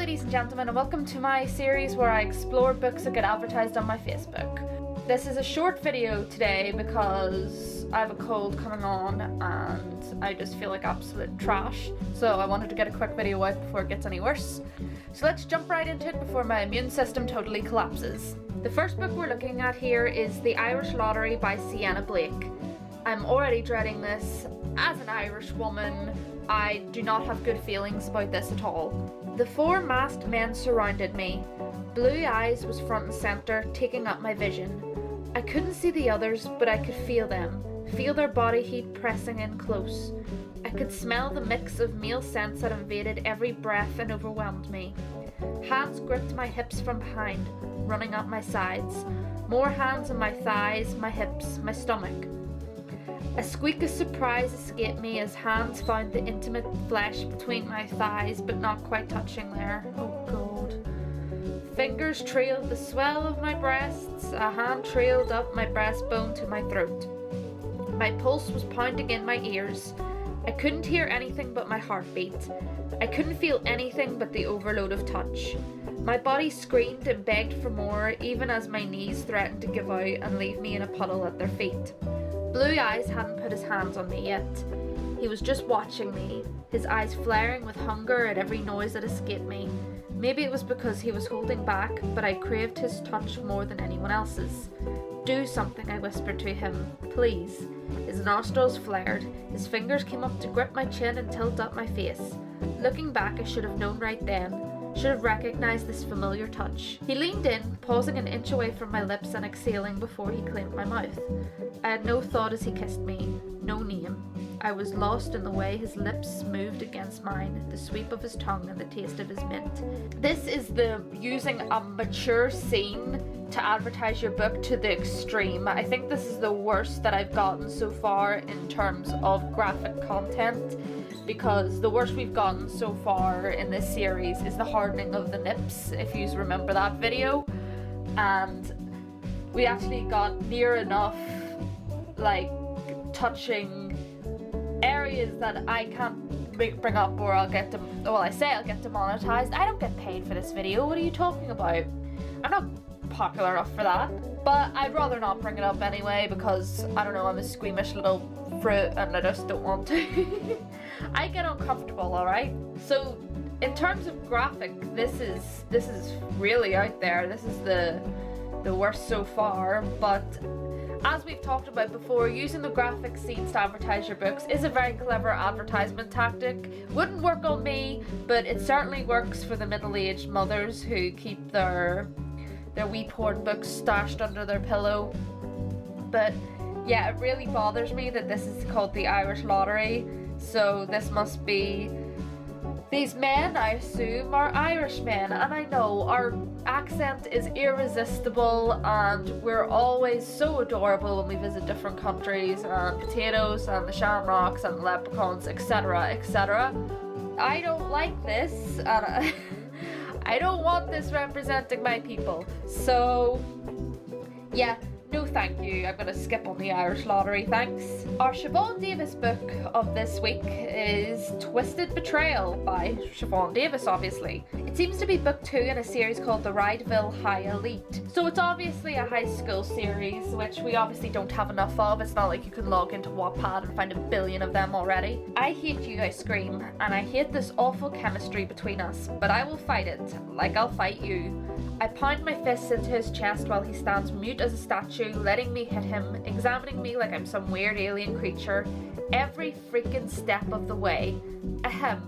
ladies and gentlemen, and welcome to my series where I explore books that get advertised on my Facebook. This is a short video today because I have a cold coming on and I just feel like absolute trash, so I wanted to get a quick video out before it gets any worse. So let's jump right into it before my immune system totally collapses. The first book we're looking at here is The Irish Lottery by Sienna Blake. I'm already dreading this. As an Irish woman, I do not have good feelings about this at all. The four masked men surrounded me. Blue Eyes was front and centre, taking up my vision. I couldn't see the others, but I could feel them, feel their body heat pressing in close. I could smell the mix of male scents that invaded every breath and overwhelmed me. Hands gripped my hips from behind, running up my sides. More hands on my thighs, my hips, my stomach. A squeak of surprise escaped me as hands found the intimate flesh between my thighs, but not quite touching there. Oh God. Fingers trailed the swell of my breasts. A hand trailed up my breastbone to my throat. My pulse was pounding in my ears. I couldn't hear anything but my heartbeat. I couldn't feel anything but the overload of touch. My body screamed and begged for more, even as my knees threatened to give out and leave me in a puddle at their feet. Blue Eyes hadn't put his hands on me yet. He was just watching me, his eyes flaring with hunger at every noise that escaped me. Maybe it was because he was holding back, but I craved his touch more than anyone else's. Do something, I whispered to him. Please. His nostrils flared. His fingers came up to grip my chin and tilt up my face. Looking back, I should have known right then. Should have recognized this familiar touch. He leaned in, pausing an inch away from my lips and exhaling before he claimed my mouth. I had no thought as he kissed me, no name. I was lost in the way his lips moved against mine, the sweep of his tongue and the taste of his mint. This is the using a mature scene to advertise your book to the extreme. I think this is the worst that I've gotten so far in terms of graphic content, because the worst we've gotten so far in this series is the hardening of the nips, if you remember that video, and we actually got near enough like touching areas that I can't bring up or I'll get I'll get demonetized. I don't get paid for this video, what are you talking about? I'm not popular enough for that, but I'd rather not bring it up anyway because I don't know, I'm a squeamish little fruit and I just don't want to. I get uncomfortable, alright? So in terms of graphic, this is really out there. This is the worst so far, but as we've talked about before, using the graphic scenes to advertise your books is a very clever advertisement tactic. Wouldn't work on me, but it certainly works for the middle-aged mothers who keep their wee porn books stashed under their pillow. But yeah, it really bothers me that this is called The Irish Lottery. So this must be, these men, I assume, are Irishmen, and I know our accent is irresistible and we're always so adorable when we visit different countries, and potatoes and the shamrocks and the leprechauns, etc, etc. I don't like this, and I don't want this representing my people. So yeah, no thank you, I'm gonna skip on The Irish Lottery, thanks. Our Siobhan Davis book of this week is Twisted Betrayal by Siobhan Davis, obviously. It seems to be book 2 in a series called the Rydeville High Elite. So it's obviously a high school series, which we obviously don't have enough of. It's not like you can log into Wattpad and find a billion of them already. I hate you, I scream, and I hate this awful chemistry between us, but I will fight it, like I'll fight you. I pound my fists into his chest while he stands mute as a statue, letting me hit him, examining me like I'm some weird alien creature, every freaking step of the way. Ahem.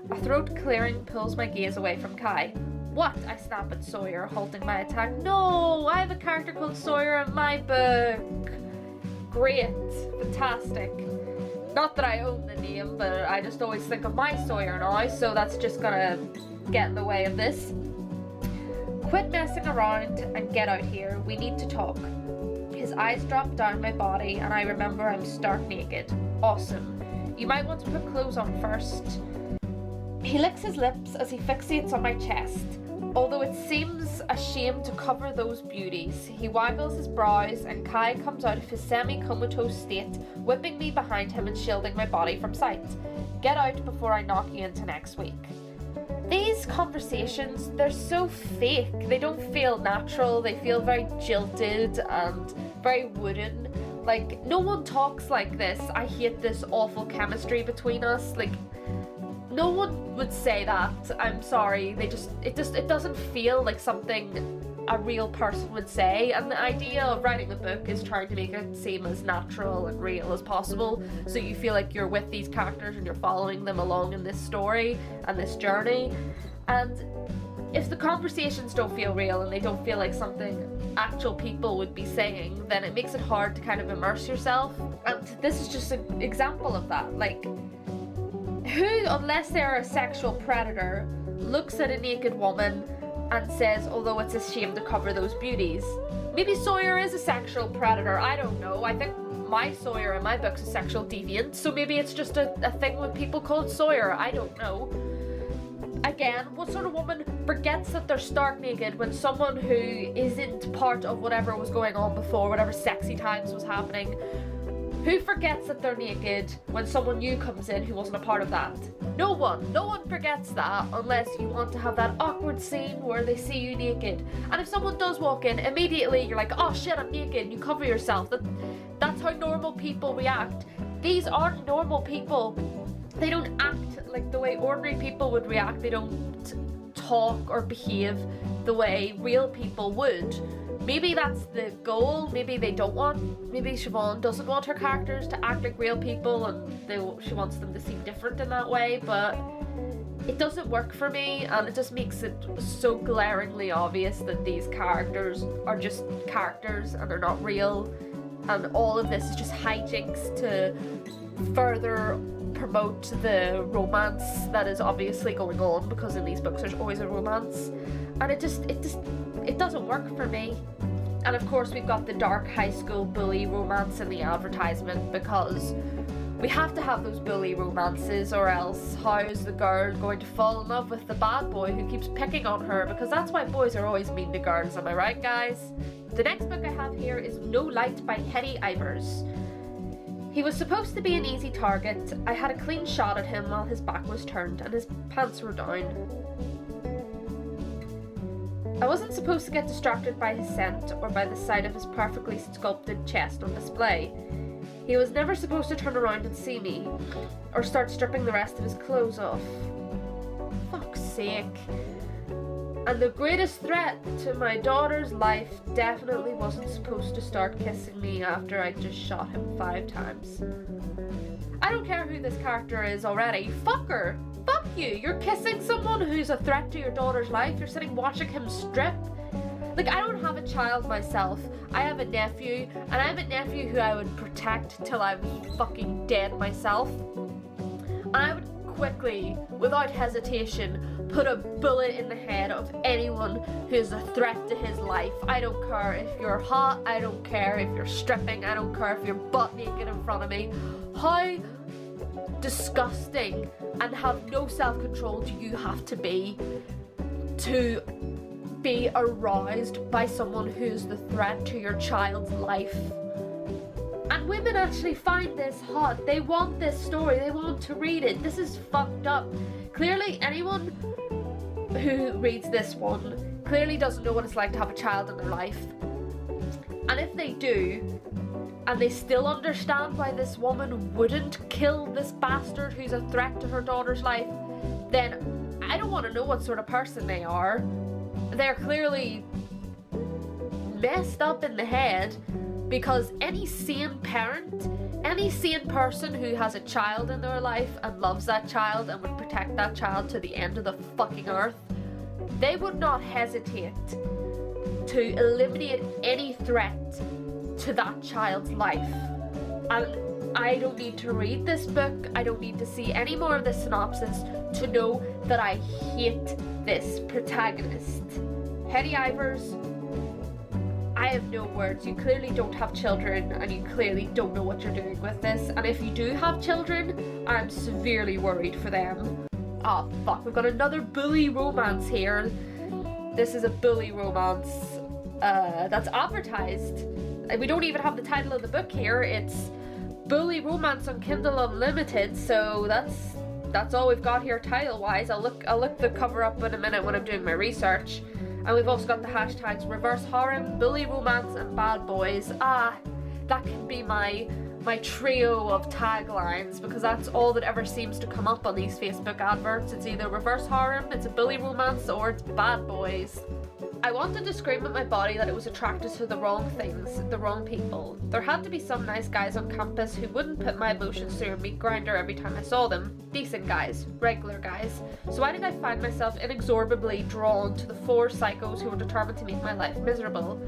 A throat clearing pulls my gaze away from Kai. What? I snap at Sawyer, halting my attack. No! I have a character called Sawyer in my book! Great. Fantastic. Not that I own the name, but I just always think of my Sawyer now, so that's just gonna get in the way of this. Quit messing around and get out here. We need to talk. His eyes drop down my body and I remember I'm stark naked. Awesome. You might want to put clothes on first. He licks his lips as he fixates on my chest. Although it seems a shame to cover those beauties, he waggles his brows and Kai comes out of his semi-comatose state, whipping me behind him and shielding my body from sight. Get out before I knock you into next week. these conversations, they're so fake. They don't feel natural. They feel very jilted and very wooden. Like, no one talks like this. I hate this awful chemistry between us. Like, no one would say that. I'm sorry. It doesn't feel like something a real person would say. And the idea of writing a book is trying to make it seem as natural and real as possible, so you feel like you're with these characters and you're following them along in this story and this journey. And if the conversations don't feel real and they don't feel like something actual people would be saying, then it makes it hard to kind of immerse yourself. And this is just an example of that. Like, who, unless they're a sexual predator, looks at a naked woman and says, although it's a shame to cover those beauties? Maybe Sawyer is a sexual predator, I don't know. I think my Sawyer in my book's a sexual deviant, so maybe it's just a thing with people called Sawyer, I don't know. Again, what sort of woman forgets that they're stark naked when someone who isn't part of whatever was going on before, whatever sexy times was happening, who forgets that they're naked when someone new comes in who wasn't a part of that? No one forgets that, unless you want to have that awkward scene where they see you naked. And if someone does walk in, immediately you're like, oh shit, I'm naked, and you cover yourself. That's how normal people react. These aren't normal people. They don't act like the way ordinary people would react. They don't talk or behave the way real people would. Maybe that's the goal. Maybe they don't want, maybe Siobhan doesn't want her characters to act like real people and she wants them to seem different in that way, but it doesn't work for me, and it just makes it so glaringly obvious that these characters are just characters and they're not real, and all of this is just hijinks to further promote the romance that is obviously going on, because in these books there's always a romance, and it doesn't work for me. And of course we've got the dark high school bully romance in the advertisement, because we have to have those bully romances, or else how is the girl going to fall in love with the bad boy who keeps picking on her? Because that's why boys are always mean to girls, am I right, guys? The next book I have here is No Light by Hetty Ivers. He was supposed to be an easy target. I had a clean shot at him while his back was turned and his pants were down. I wasn't supposed to get distracted by his scent or by the sight of his perfectly sculpted chest on display. He was never supposed to turn around and see me, or start stripping the rest of his clothes off. Fuck's sake. And the greatest threat to my daughter's life definitely wasn't supposed to start kissing me after I just shot him 5 times. I don't care who this character is already. Fuck her. Fuck you. You're kissing someone who's a threat to your daughter's life. You're sitting watching him strip. Like, I don't have a child myself. I have a nephew, and I have a nephew who I would protect till I was fucking dead myself. And I would quickly, without hesitation, put a bullet in the head of anyone who's a threat to his life. I don't care if you're hot, I don't care if you're stripping, I don't care if you're butt naked in front of me. How disgusting and have no self-control do you have to be aroused by someone who's the threat to your child's life? And women actually find this hot. They want this story. They want to read it. This is fucked up. Clearly, anyone who reads this one clearly doesn't know what it's like to have a child in their life. And if they do, and they still understand why this woman wouldn't kill this bastard who's a threat to her daughter's life, then I don't want to know what sort of person they are. They're clearly messed up in the head, because any sane parent, any sane person who has a child in their life and loves that child and would protect that child to the end of the fucking earth, they would not hesitate to eliminate any threat to that child's life. And I don't need to read this book, I don't need to see any more of the synopsis to know that I hate this protagonist. Hetty Ivers, I have no words. You clearly don't have children, and you clearly don't know what you're doing with this. And if you do have children, I'm severely worried for them. Oh fuck, we've got another bully romance here. This is a bully romance that's advertised. We don't even have the title of the book here. It's Bully Romance on Kindle Unlimited, so that's that's all we've got here title-wise. I'll look the cover up in a minute when I'm doing my research. And we've also got the hashtags reverse harem, bully romance, and bad boys. That can be my trio of taglines, because that's all that ever seems to come up on these Facebook adverts. It's either reverse harem, it's a bully romance, or it's bad boys. I wanted to scream at my body that it was attracted to the wrong things, the wrong people. There had to be some nice guys on campus who wouldn't put my emotions through a meat grinder every time I saw them. Decent guys, regular guys. So why did I find myself inexorably drawn to the 4 psychos who were determined to make my life miserable?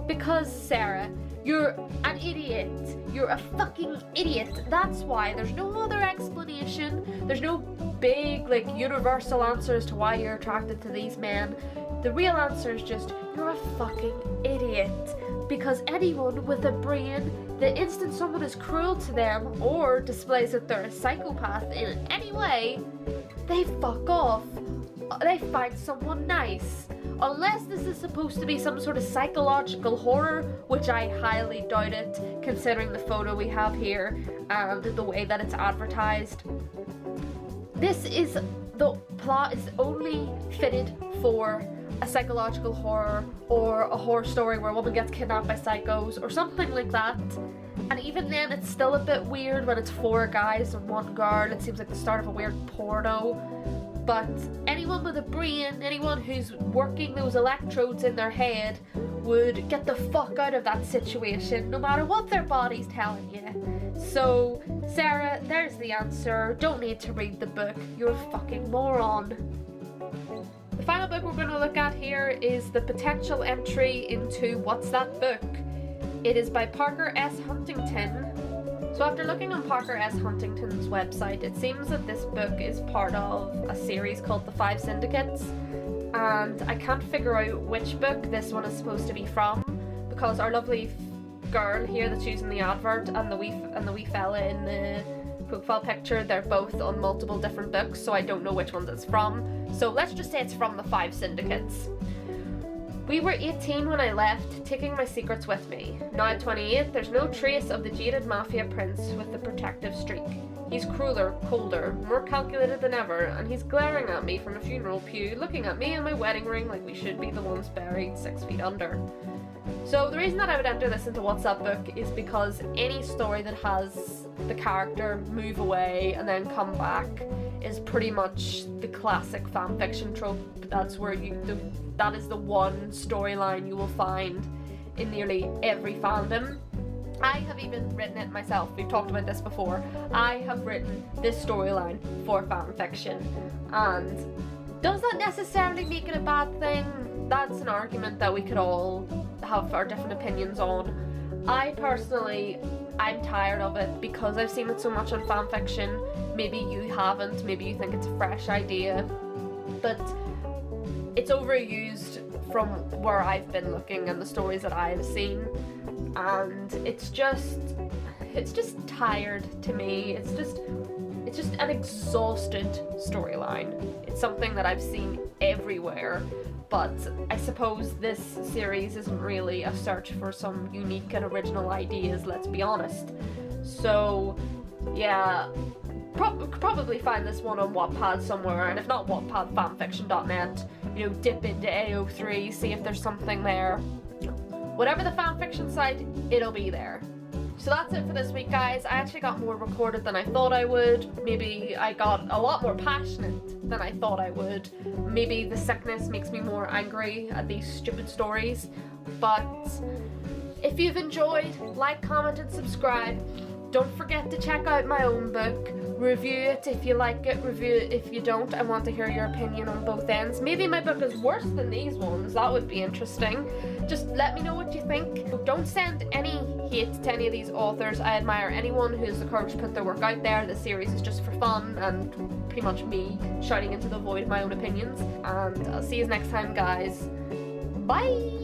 Because, Sarah, you're an idiot. You're a fucking idiot. That's why. There's no other explanation. There's no big, universal answer as to why you're attracted to these men. The real answer is just, you're a fucking idiot. Because anyone with a brain, the instant someone is cruel to them or displays that they're a psychopath in any way, they fuck off. They find someone nice. Unless this is supposed to be some sort of psychological horror, which I highly doubt it, considering the photo we have here and the way that it's advertised. The plot is only fitted for a psychological horror or a horror story where a woman gets kidnapped by psychos or something like that. And even then, it's still a bit weird when it's 4 guys and 1 girl. It seems like the start of a weird porno. But anyone with a brain, anyone who's working those electrodes in their head would get the fuck out of that situation, no matter what their body's telling you. So, Sarah, there's the answer. Don't need to read the book. You're a fucking moron. The final book we're going to look at here is the potential entry into What's That Book? It is by Parker S. Huntington. So after looking on Parker S. Huntington's website, it seems that this book is part of a series called The 5 Syndicates, and I can't figure out which book this one is supposed to be from, because our lovely girl here that's using the advert and the wee fella in the profile picture, they're both on multiple different books, so I don't know which ones it's from. So let's just say it's from The 5 Syndicates. We were 18 when I left, taking my secrets with me. Now at 28, there's no trace of the jaded mafia prince with the protective streak. He's crueler, colder, more calculated than ever, and he's glaring at me from a funeral pew, looking at me and my wedding ring like we should be the ones buried 6 feet under. So the reason that I would enter this into What's That Book is because any story that has the character move away and then come back is pretty much the classic fanfiction trope. That's where that is the one storyline you will find in nearly every fandom. I have even written it myself. We've talked about this before. I have written this storyline for fanfiction, and does that necessarily make it a bad thing? That's an argument that we could all have our different opinions on. I personally, I'm tired of it because I've seen it so much on fanfiction. Maybe you haven't, maybe you think it's a fresh idea, but it's overused from where I've been looking and the stories that I've seen, and it's just tired to me. It's just an exhausted storyline. It's something that I've seen everywhere, but I suppose this series isn't really a search for some unique and original ideas, let's be honest. So yeah, probably find this one on Wattpad somewhere, and if not Wattpad, fanfiction.net. Dip into AO3, see if there's something there. Whatever the fanfiction site, it'll be there. So that's it for this week, guys. I actually got more recorded than I thought I would. Maybe I got a lot more passionate than I thought I would. Maybe the sickness makes me more angry at these stupid stories. But if you've enjoyed, like, comment, and subscribe. Don't forget to check out my own book. Review it if you like it, review it if you don't. I want to hear your opinion on both ends. Maybe my book is worse than these ones. That would be interesting. Just let me know what you think. Don't send any hate to any of these authors. I admire anyone who has the courage to put their work out there. This series is just for fun and pretty much me shouting into the void my own opinions. And I'll see you next time, guys. Bye!